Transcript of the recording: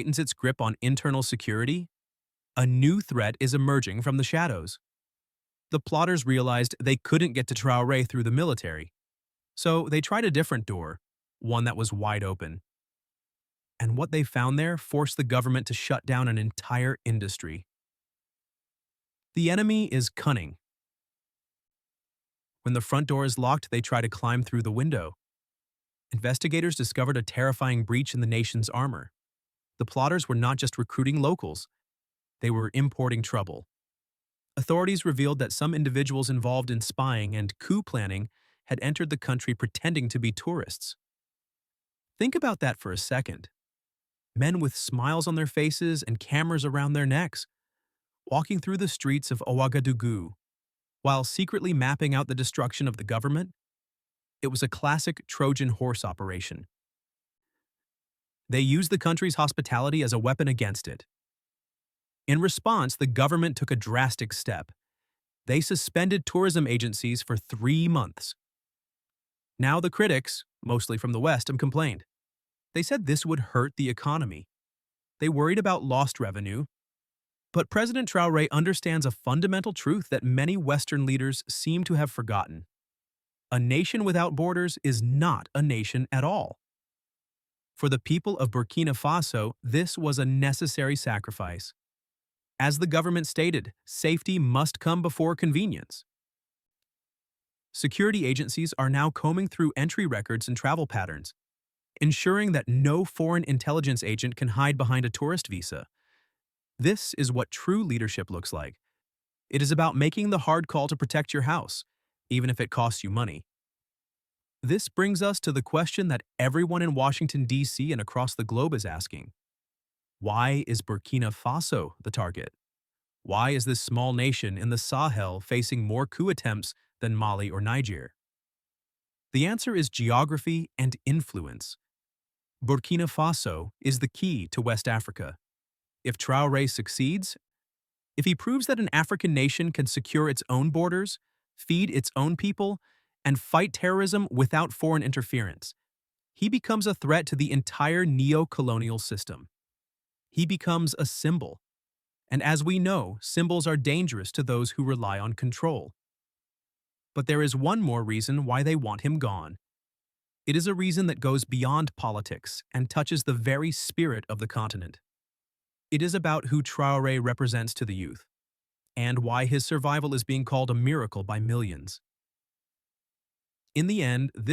tightens its grip on internal security, a new threat is emerging from the shadows. The plotters realized they couldn't get to Traoré through the military, so they tried a different door, one that was wide open. And what they found there forced the government to shut down an entire industry. The enemy is cunning. When the front door is locked, they try to climb through the window. Investigators discovered a terrifying breach in the nation's armor. The plotters were not just recruiting locals, they were importing trouble. Authorities revealed that some individuals involved in spying and coup planning had entered the country pretending to be tourists. Think about that for a second. Men with smiles on their faces and cameras around their necks, walking through the streets of Ouagadougou, while secretly mapping out the destruction of the government. It was a classic Trojan horse operation. They used the country's hospitality as a weapon against it. In response, the government took a drastic step. They suspended tourism agencies for 3 months. Now the critics, mostly from the West, have complained. They said this would hurt the economy. They worried about lost revenue. But President Traoré understands a fundamental truth that many Western leaders seem to have forgotten. A nation without borders is not a nation at all. For the people of Burkina Faso, this was a necessary sacrifice. As the government stated, safety must come before convenience. Security agencies are now combing through entry records and travel patterns, ensuring that no foreign intelligence agent can hide behind a tourist visa. This is what true leadership looks like. It is about making the hard call to protect your house, even if it costs you money. This brings us to the question that everyone in Washington, D.C. and across the globe is asking. Why is Burkina Faso the target? Why is this small nation in the Sahel facing more coup attempts than Mali or Niger? The answer is geography and influence. Burkina Faso is the key to West Africa. If Traoré succeeds, if he proves that an African nation can secure its own borders, feed its own people, and fight terrorism without foreign interference, he becomes a threat to the entire neo-colonial system. He becomes a symbol. And as we know, symbols are dangerous to those who rely on control. But there is one more reason why they want him gone. It is a reason that goes beyond politics and touches the very spirit of the continent. It is about who Traoré represents to the youth, and why his survival is being called a miracle by millions. In the end, this